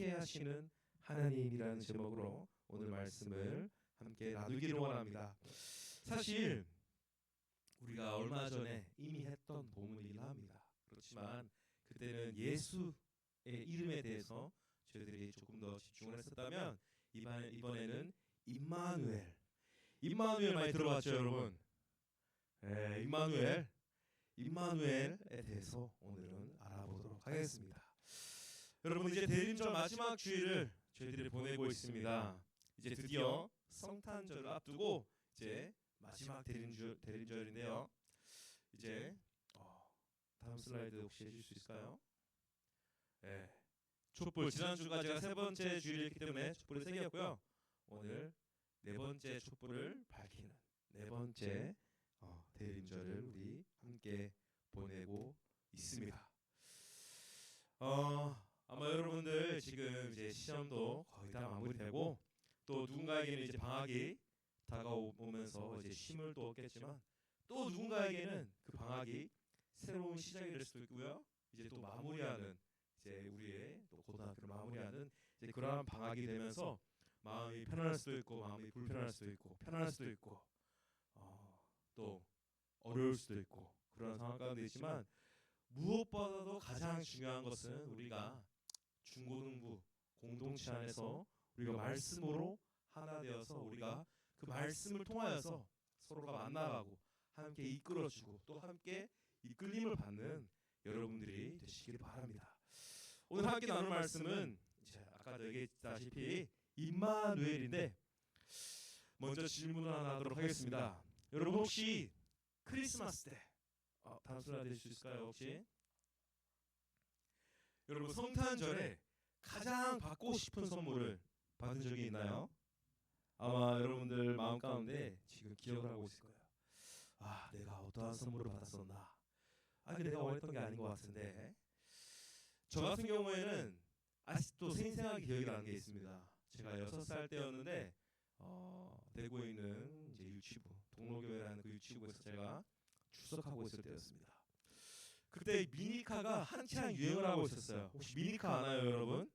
함께 하시는 하나님이라는 제목으로 오늘 말씀을 함께 나누기를 원합니다. 사실 우리가 얼마 전에 이미 했던 본문이긴 합니다. 그렇지만 그때는 예수의 이름에 대해서 저희들이 조금 더 집중을 했었다면 이번에는 임마누엘 많이 들어봤죠, 여러분? 네, 임마누엘에 대해서 오늘은 알아보도록 하겠습니다. 여러분, 이제 대림절 마지막 주일을 저희들이 보내고 있습니다. 이제 드디어 성탄절을 앞두고 이제 마지막 대림절인데요. 이제 다음 슬라이드 혹시 해줄 수 있을까요? 네. 촛불, 지난주가 제가 세 번째 주일이기 때문에 촛불이 세 개였고요. 오늘 네 번째 촛불을 밝히는 네 번째 대림절을 우리 함께 보내고 있습니다. 아마 여러분들 지금 이제 시험도 거의 다 마무리되고 또 누군가에게는 이제 방학이 다가오면서 이제 쉼을 또 얻겠지만 또 누군가에게는 그 방학이 새로운 시작이 될 수도 있고요. 이제 또 마무리하는 이제 우리의 또 고등학교를 마무리하는 이제 그러한 방학이 되면서 마음이 편안할 수도 있고 마음이 불편할 수도 있고 편안할 수도 있고 또 어려울 수도 있고 그런 상황 가운데 있지만 무엇보다도 가장 중요한 것은 우리가 중고등부 공동체 안에서 우리가 말씀으로 하나 되어서 우리가 그 말씀을 통하여서 서로가 만나가고 함께 이끌어주고 또 함께 이끌림을 받는 여러분들이 되시길 바랍니다. 오늘 함께 나눌 말씀은 이제 아까도 얘기했다시피 임마누엘인데 먼저 질문을 하나 하도록 하겠습니다. 여러분 혹시 크리스마스 때 다음 슬라이드 해줄 수 있을까요? 혹시 여러분 성탄절에 가장 받고 싶은 선물을 받은 적이 있나요? 아마 여러분들 마음 가운데 지금 기억을 하고 있을 거예요. 내가 어떠한 선물을 받았었나? 근데 내가 원했던 게 아닌 것 같은데. 저 같은 경우에는 아직도 생생하게 기억이 나는 게 있습니다. 제가 6살 때였는데 대구에 있는 이제 유치부 동로교회라는 그 유치부에서 제가 출석하고 있을 때였습니다. 그때 미니카가 한창 유행을 하고 있었어요. 혹시 미니카 아나요, 여러분?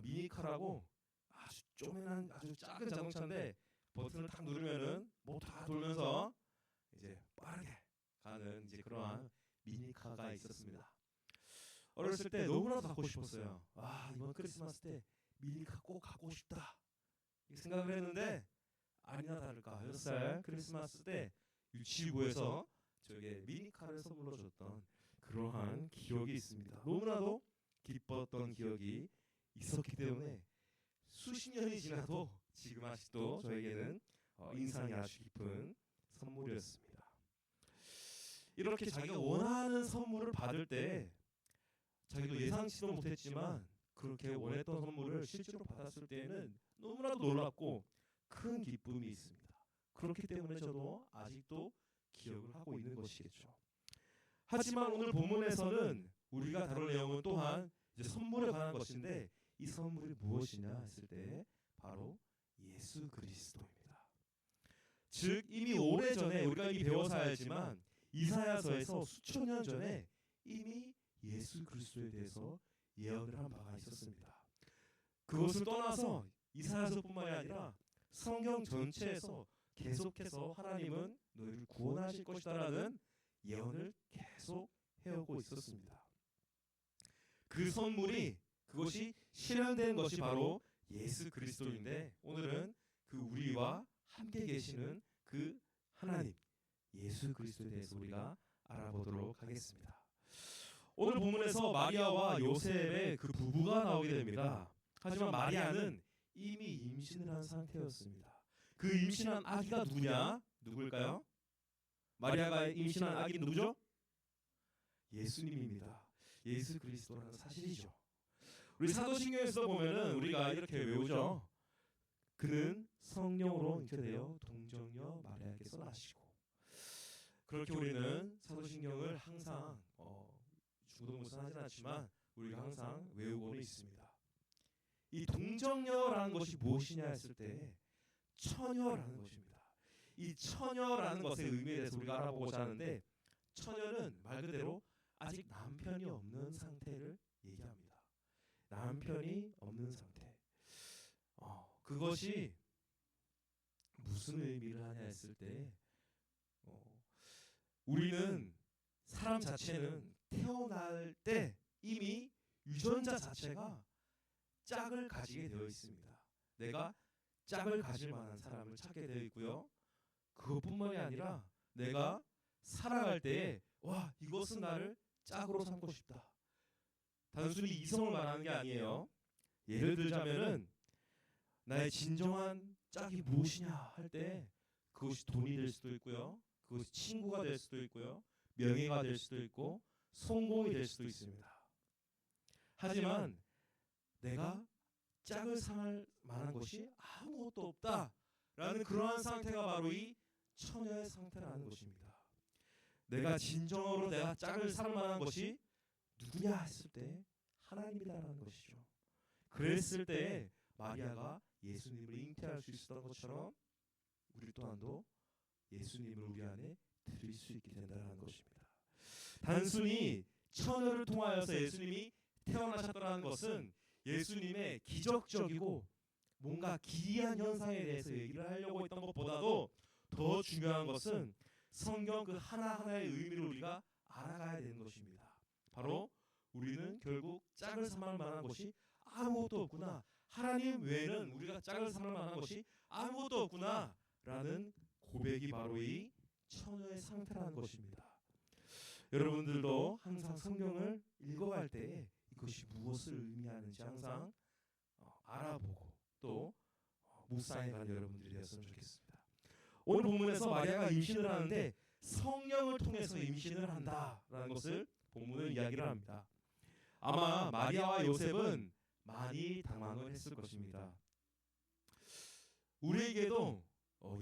미니카라고 아주 쪼맨한 아주 작은 자동차인데 버튼을 딱 누르면은 뭐 다 돌면서 이제 빠르게 가는 이제 그러한 미니카가 있었습니다. 어렸을 때 너무나도 갖고 싶었어요. 이번 크리스마스 때 미니카 꼭 갖고 싶다 이렇게 생각을 했는데 아니나 다를까 6살 크리스마스 때 유치부에서 저에게 미니카를 선물로 줬던 그러한 기억이 있습니다. 너무나도 기뻤던 기억이 있었기 때문에 수십 년이 지나도 지금 아직도 저에게는 인상이 아주 깊은 선물이었습니다. 이렇게 자기가 원하는 선물을 받을 때 자기도 예상치도 못했지만 그렇게 원했던 선물을 실제로 받았을 때에는 너무나도 놀랍고 큰 기쁨이 있습니다. 그렇기 때문에 저도 아직도 기억을 하고 있는 것이겠죠. 하지만 오늘 본문에서는 우리가 다룰 내용은 또한 이제 선물에 관한 것인데 이 선물이 무엇이냐 했을 때 바로 예수 그리스도입니다. 즉 이미 오래전에 우리가 이미 배워서 알지만 이사야서에서 수천 년 전에 이미 예수 그리스도에 대해서 예언을 한 바가 있었습니다. 그것을 떠나서 이사야서뿐만이 아니라 성경 전체에서 계속해서 하나님은 너희를 구원하실 것이다라는 예언을 계속 해오고 있었습니다. 그 선물이 그것이 실현된 것이 바로 예수 그리스도인데 오늘은 그 우리와 함께 계시는 그 하나님 예수 그리스도에 대해서 우리가 알아보도록 하겠습니다. 오늘 본문에서 마리아와 요셉의 그 부부가 나오게 됩니다. 하지만 마리아는 이미 임신을 한 상태였습니다. 그 임신한 아기가 누구냐? 누굴까요? 마리아가 임신한 아기 누구죠? 예수님입니다. 예수 그리스도라는 사실이죠. 우리 사도신경에서 보면은 우리가 이렇게 외우죠. 그는 성령으로 잉태되어 동정녀 마리아에게서 나시고. 그렇게 우리는 사도신경을 항상 중고등부에서 하진 않지만 우리가 항상 외우고는 있습니다. 이 동정녀라는 것이 무엇이냐 했을 때 처녀라는 것입니다. 이 처녀라는 것의 의미에 대해서 우리가 알아보고자 하는데 처녀는 말 그대로 아직 남편이 없는 상태를 얘기합니다. 남편이 없는 상태. 그것이 무슨 의미를 하냐 했을 때 우리는 사람 자체는 태어날 때 이미 유전자 자체가 짝을 가지게 되어 있습니다. 내가 짝을 가질 만한 사람을 찾게 되어 있고요. 그것뿐만이 아니라 내가 살아갈 때에 와, 이것은 나를 짝으로 삼고 싶다. 단순히 이성을 말하는 게 아니에요. 예를 들자면은 나의 진정한 짝이 무엇이냐 할 때 그것이 돈이 될 수도 있고요. 그것이 친구가 될 수도 있고요. 명예가 될 수도 있고 성공이 될 수도 있습니다. 하지만 내가 짝을 삼을 만한 것이 아무것도 없다라는 그러한 상태가 바로 이 처녀의 상태라는 것입니다. 내가 진정으로 내가 짝을 삼을 만한 것이 누구냐 했을 때 하나님이다라는 것이죠. 그랬을 때 마리아가 예수님을 잉태할 수 있었던 것처럼 우리 또한도 예수님을 우리 안에 드릴 수 있게 된다는 것입니다. 단순히 처녀를 통하여서 예수님이 태어나셨다는 것은 예수님의 기적적이고 뭔가 기이한 현상에 대해서 얘기를 하려고 했던 것보다도 더 중요한 것은 성경 그 하나하나의 의미를 우리가 알아가야 되는 것입니다. 바로 우리는 결국 짝을 삼을 만한 것이 아무것도 없구나. 하나님 외에는 우리가 짝을 삼을 만한 것이 아무것도 없구나 라는 고백이 바로 이 처녀의 상태라는 것입니다. 여러분들도 항상 성경을 읽어갈 때 이것이 무엇을 의미하는지 항상 알아보고 또 묵상해가는 여러분들이 되었으면 좋겠습니다. 오늘 본문에서 마리아가 임신을 하는데 성령을 통해서 임신을 한다라는 것을 본문은 이야기를 합니다. 아마 마리아와 요셉은 많이 당황을 했을 것입니다. 우리에게도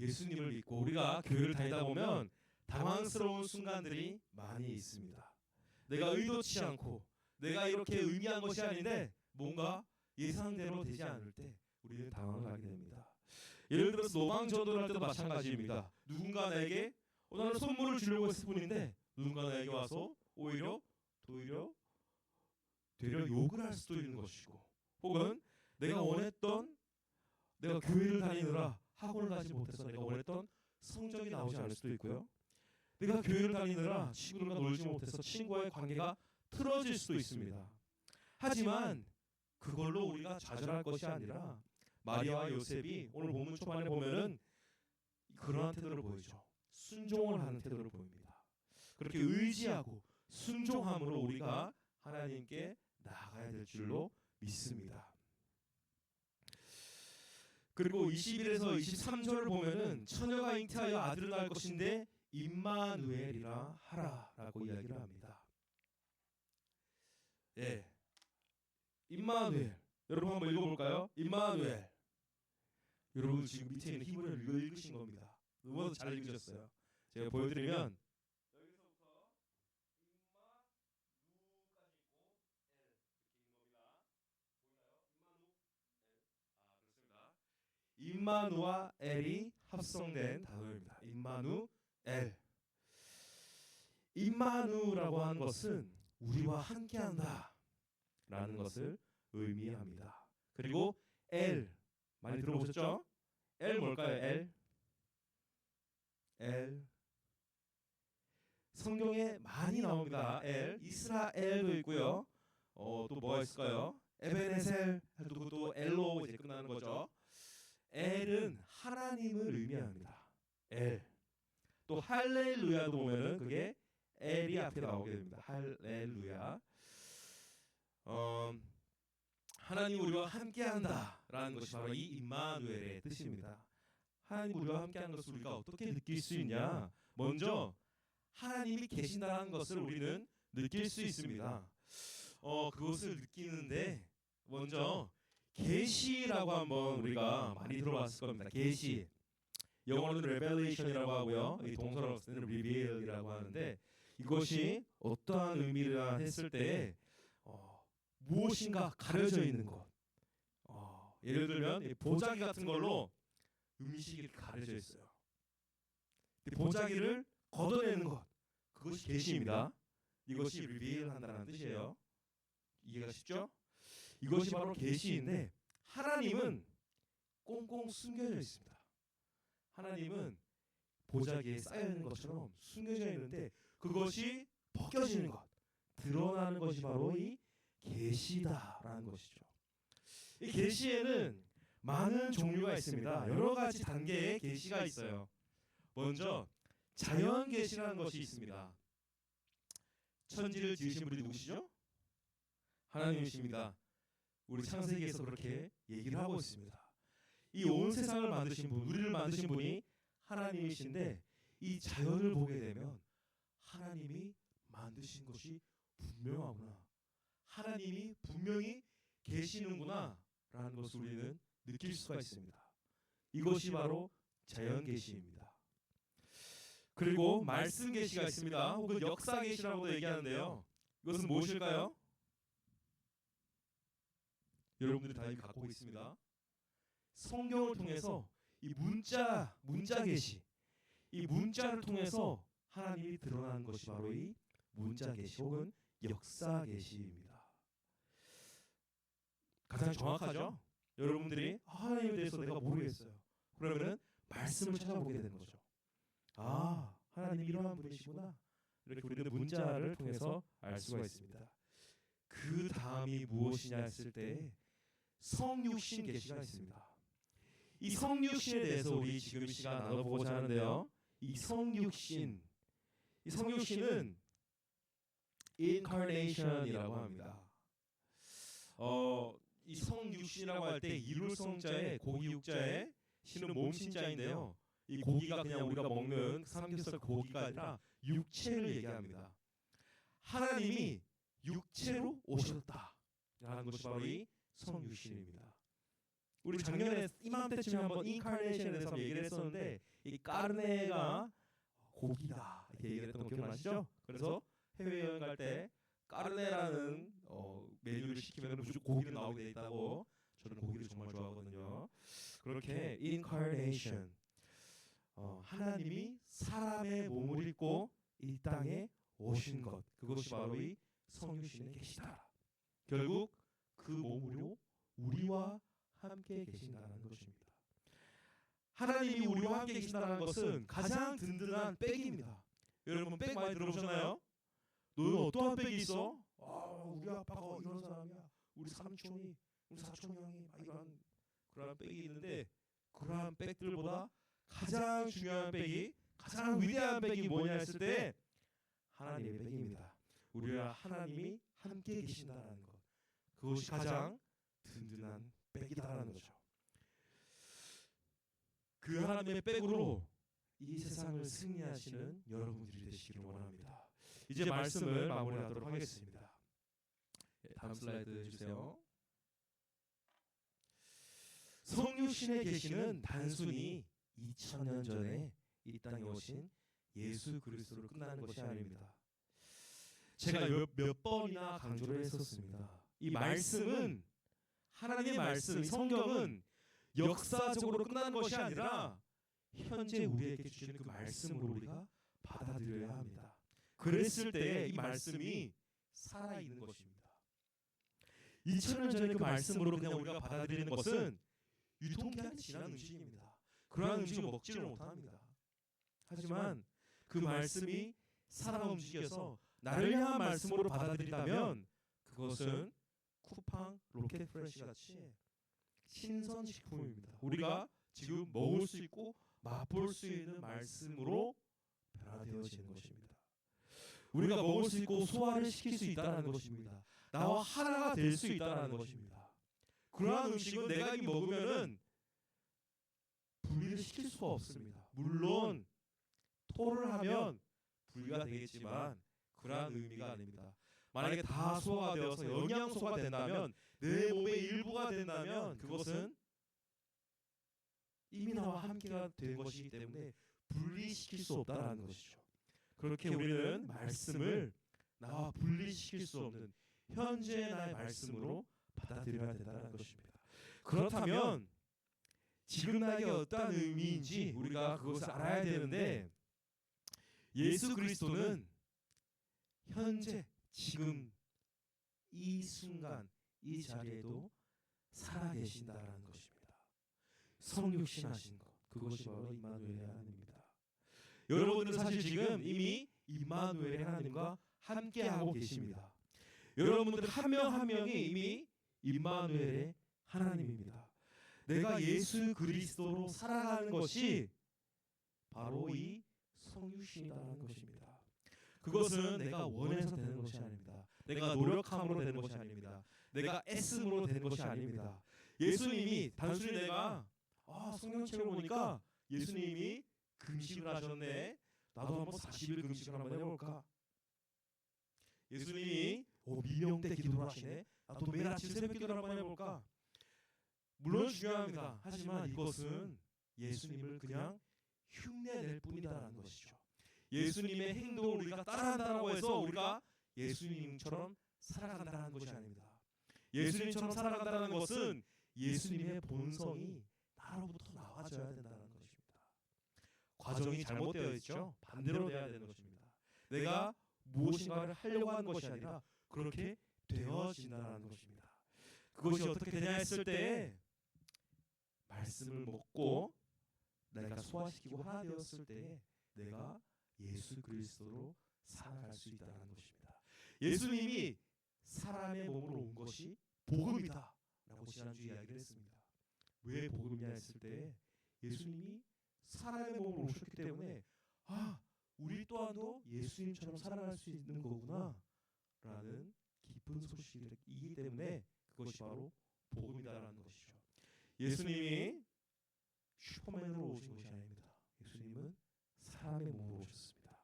예수님을 믿고 우리가 교회를 다니다 보면 당황스러운 순간들이 많이 있습니다. 내가 의도치 않고 내가 이렇게 의미한 것이 아닌데 뭔가 예상대로 되지 않을 때 우리는 당황을 하게 됩니다. 예를 들어서 노방전도를 할 때도 마찬가지입니다. 누군가 나에게 나는 선물을 주려고 했을 뿐인데 누군가 나에게 와서 오히려 되려 욕을 할 수도 있는 것이고, 혹은 내가 교회를 다니느라 학원을 가지 못해서 내가 원했던 성적이 나오지 않을 수도 있고요. 내가 교회를 다니느라 친구들과 놀지 못해서 친구와의 관계가 틀어질 수도 있습니다. 하지만 그걸로 우리가 좌절할 것이 아니라 마리아와 요셉이 오늘 본문 초반에 보면은 그러한 태도를 보이죠. 순종을 하는 태도를 보입니다. 그렇게 의지하고 순종함으로 우리가 하나님께 나아가야 될 줄로 믿습니다. 그리고 21에서 23절을 보면은 처녀가 잉태하여 아들을 낳을 것인데 임마누엘이라 하라라고 이야기를 합니다. 예, 임마누엘. 여러분 한번 읽어볼까요? 임마누엘. 여러분 지금 밑에 있는 히브리어를 읽으신 겁니다. 너무 잘 읽으셨어요. 제가 보여드리면 임마누와 엘이 합성된 단어입니다. 임마누엘. 임마누라고 하는 것은 우리와 함께한다 라는 것을 의미합니다. 그리고 엘, 많이 들어보셨죠? 엘 뭘까요? 엘 성경에 많이 나옵니다. 엘, 이스라엘도 있고요. 또 뭐가 있을까요? 에베네셀, 또 엘로 이제 끝나는 거죠. 엘은 하나님을 의미합니다. 엘. 또 할렐루야도 보면은 그게 엘이 앞에 나오게 됩니다. 할렐루야. 하나님 우리와 함께한다라는 것이 바로 이 임마누엘의 뜻입니다. 하나님 우리와 함께하는 것을 우리가 어떻게 느낄 수 있냐? 먼저 하나님이 계신다는 것을 우리는 느낄 수 있습니다. 그것을 느끼는데 먼저 계시라고 한번 우리가 많이 들어봤을 겁니다. 계시. 영어로는 revelation이라고 하고요. 이 동사로 쓰는 reveal이라고 하는데 이것이 어떠한 의미를 했을 때 무엇인가 가려져 있는 것. 예를 들면 보자기 같은 걸로 음식이 가려져 있어요. 보자기를 걷어내는 것. 그것이 계시입니다. 이것이 reveal 한다는 뜻이에요. 이해가 쉽죠? 이것이 바로 계시인데 하나님은 꽁꽁 숨겨져 있습니다. 하나님은 보자기에 쌓여 있는 것처럼 숨겨져 있는데 그것이 벗겨지는 것, 드러나는 것이 바로 이 계시다라는 것이죠. 이 계시에는 많은 종류가 있습니다. 여러 가지 단계의 계시가 있어요. 먼저 자연 계시라는 것이 있습니다. 천지를 지으신 분이 누구시죠? 하나님이십니다. 우리 창세기에서 그렇게 얘기를 하고 있습니다. 이 온 세상을 만드신 분, 우리를 만드신 분이 하나님이신데 이 자연을 보게 되면 하나님이 만드신 것이 분명하구나. 하나님이 분명히 계시는구나 라는 것을 우리는 느낄 수가 있습니다. 이것이 바로 자연 계시입니다. 그리고 말씀 계시가 있습니다. 혹은 역사 계시라고도 얘기하는데요. 이것은 무엇일까요? 여러분들이 다 이미 갖고 있습니다. 성경을 통해서 이 문자 계시, 이 문자를 통해서 하나님이 드러나는 것이 바로 이 문자 계시 혹은 역사 계시입니다. 가장 정확하죠? 여러분들이 하나님에 대해서 내가 모르겠어요. 그러면은 말씀을 찾아보게 되는 거죠. 아, 하나님이 이러한 분이시구나. 이렇게 우리는 문자를 통해서 알 수가 있습니다. 그 다음이 무엇이냐 했을 때 성육신 계시가 있습니다. 이 성육신에 대해서 우리 지금 이 시간 나눠보고자 하는데요. 이 성육신은 incarnation이라고 합니다. 이 성육신이라고 할 때 이룰 성자에 고기 육자에 신은 몸신자인데요. 이 고기가 그냥 우리가 먹는 삼겹살 고기가 아니라 육체를 얘기합니다. 하나님이 육체로 오셨다라는 것이 바로 이 성육신입니다. 우리 작년에 이맘때쯤에 한번 인카네이션에 대해서 얘기를 했었는데 이 까르네가 고기다 이렇게 얘기를 했던 거 기억나시죠? 그래서 해외여행 갈 때 까르네라는 메뉴를 시키면 무조건 고기를 나오게 돼 있다고. 저는 고기를 정말 좋아하거든요. 그렇게 인카네이션, 하나님이 사람의 몸을 입고 이 땅에 오신 것, 그것이 바로 이 성육신의 계시다. 결국 그 몸으로 우리와 함께 계신다는 것입니다. 하나님이 우리와 함께 계신다는 것은 가장 든든한 백입니다. 여러분 백 많이 들어보셨나요? 너는 어떠한 백이 있어? 우리 아빠가 이런 사람이야. 우리 삼촌이, 우리 사촌 형이 이런 그런 백이 있는데 그러한 백들보다 가장 중요한 백이, 가장 위대한 백이 뭐냐 했을 때 하나님의 백입니다. 우리와 하나님이 함께 계신다는 것, 그것이 가장 든든한 백이다라는 거죠. 그 하나님의 백으로 이 세상을 승리하시는 여러분들이 되시기를 원합니다. 이제 말씀을 마무리하도록 하겠습니다. 다음 슬라이드 해주세요. 성육신의 계시는 단순히 2000년 전에 이 땅에 오신 예수 그리스도로 끝나는 것이 아닙니다. 제가 몇 번이나 강조를 했었습니다. 이 말씀은, 하나님의 말씀, 성경은 역사적으로 끝나는 것이 아니라 현재 우리에게 주시는 그 말씀으로 우리가 받아들여야 합니다. 그랬을 때 이 말씀이 살아있는 것입니다. 2000년 전에 그 말씀으로 그냥 우리가 받아들이는 것은 유통기한이 지난 음식입니다. 그러한 음식을 먹지를 못합니다. 하지만 그 말씀이 살아 움직여서 나를 향한 말씀으로 받아들인다면 그것은 쿠팡, 로켓프레시 같이 신선식품입니다. 우리가 지금 먹을 수 있고 맛볼 수 있는 말씀으로 변화되어지는 것입니다. 우리가 먹을 수 있고 소화를 시킬 수 있다는 것입니다. 나와 하나가 될 수 있다는 것입니다. 그러한 음식은 내가 이미 먹으면은 분리를 시킬 수가 없습니다. 물론 토를 하면 분리가 되겠지만 그러한 의미가 아닙니다. 만약에 다 소화가 되어서 영양소가 된다면, 내 몸의 일부가 된다면 그것은 이미 나와 함께가 된 것이기 때문에 분리시킬 수 없다는 것이죠. 그렇게 우리는 말씀을 나와 분리시킬 수 없는 현재 나의 말씀으로 받아들여야 된다는 것입니다. 그렇다면 지금 나에게 어떤 의미인지 우리가 그것을 알아야 되는데, 예수 그리스도는 현재 지금 이 순간 이 자리에도 살아계신다라는 것입니다. 성육신하신 것, 그것이 바로 임마누엘의 하나님입니다. 여러분들은 사실 지금 이미 임마누엘의 하나님과 함께하고 계십니다. 여러분들 한 명 한 명이 이미 임마누엘의 하나님입니다. 내가 예수 그리스도로 살아가는 것이 바로 이 성육신이라는 것입니다. 그것은 내가 원해서 되는 것이 아닙니다. 내가 노력함으로 되는 것이 아닙니다. 내가 애씀으로 되는 것이 아닙니다. 예수님이 단순히 내가 성경책을 보니까 예수님이 금식을 하셨네. 나도 한번 40일 금식을 한번 해볼까? 예수님이 미명 때 기도를 하시네. 나도 매일 아침 새벽 기도를 한번 해볼까? 물론 중요합니다. 하지만 이것은 예수님을 그냥 흉내낼 뿐이다라는 것이죠. 예수님의 행동을 우리가 따라한다고 해서 우리가 예수님처럼 살아간다는 것이 아닙니다. 예수님처럼 살아간다는 것은 예수님의 본성이 나로부터 나와줘야 된다는 것입니다. 과정이 잘못되어 있죠. 반대로 돼야 되는 것입니다. 내가 무엇인가를 하려고 하는 것이 아니라 그렇게 되어진다는 것입니다. 그것이 어떻게 되냐 했을 때 말씀을 먹고 내가 소화시키고 하나 되었을 때 내가 예수 그리스도로 살아갈 수 있다는 것입니다. 예수님이 사람의 몸으로 온 것이 복음이다 라고 지난주 이야기를 했습니다. 왜 복음이냐 했을 때 예수님이 사람의 몸으로 오셨기 때문에 우리 또한도 예수님처럼 살아갈 수 있는 거구나 라는 기쁜 소식이기 때문에 그것이 바로 복음이다라는 것이죠. 예수님이 슈퍼맨으로 오신 것이 아닙니다. 예수님은 사람의 몸으로 오셨습니다.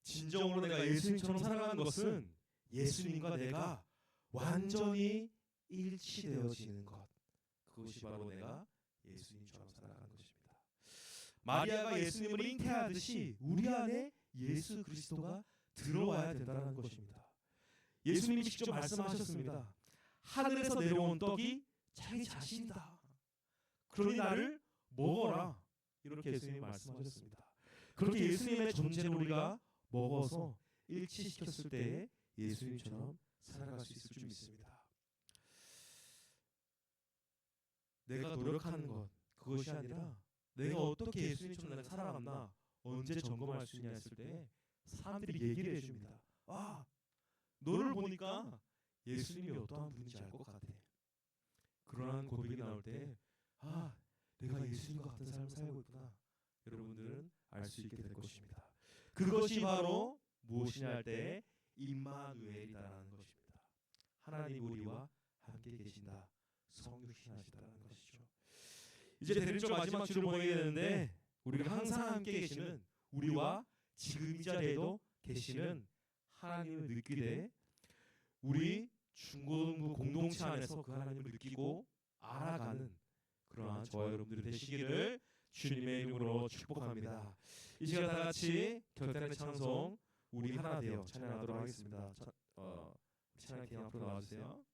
진정으로 내가 예수님처럼 살아가는 것은 예수님과 내가 완전히 일치되어지는 것, 그것이 바로 내가 예수님처럼 살아가는 것입니다. 마리아가 예수님을 잉태하듯이 우리 안에 예수 그리스도가 들어와야 된다는 것입니다. 예수님이 직접 말씀하셨습니다. 하늘에서 내려온 떡이 자기 자신이다. 그러니 나를 먹어라. 이렇게 예수님이 말씀하셨습니다. 그렇게 예수님의 존재를 우리가 먹어서 일치시켰을 때 예수님처럼 살아갈 수 있을 줄 믿습니다. 내가 노력하는 것, 그것이 아니라 내가 어떻게 예수님처럼 내가 살아갔나, 언제 점검할 수 있냐 했을 때 사람들이 얘기를 해줍니다. 너를 보니까 예수님이 어떠한 분인지 알 것 같아. 그러한 고백이 나올 때 내가 예수님과 같은 삶을 살고 있구나. 여러분들은 알 수 있게 될 것입니다. 그것이 바로 무엇이냐 할 때 임마누엘이다라는 것입니다. 하나님 우리와 함께 계신다. 성육신하시다라는 것이죠. 이제 대림절 마지막 주를 보내게 되는데 우리가 항상 함께 계시는, 우리와 지금 이 자리에도 계시는 하나님을 느끼되 우리 중고등부 공동체 안에서 그 하나님을 느끼고 알아가는 그러한 저와 여러분들이 되시기를 주님의 이름으로 축복합니다. 이 시간 다 같이 결단의 찬송 우리 하나 되어 찬양하도록 하겠습니다. 찬양팀 앞으로 나와주세요.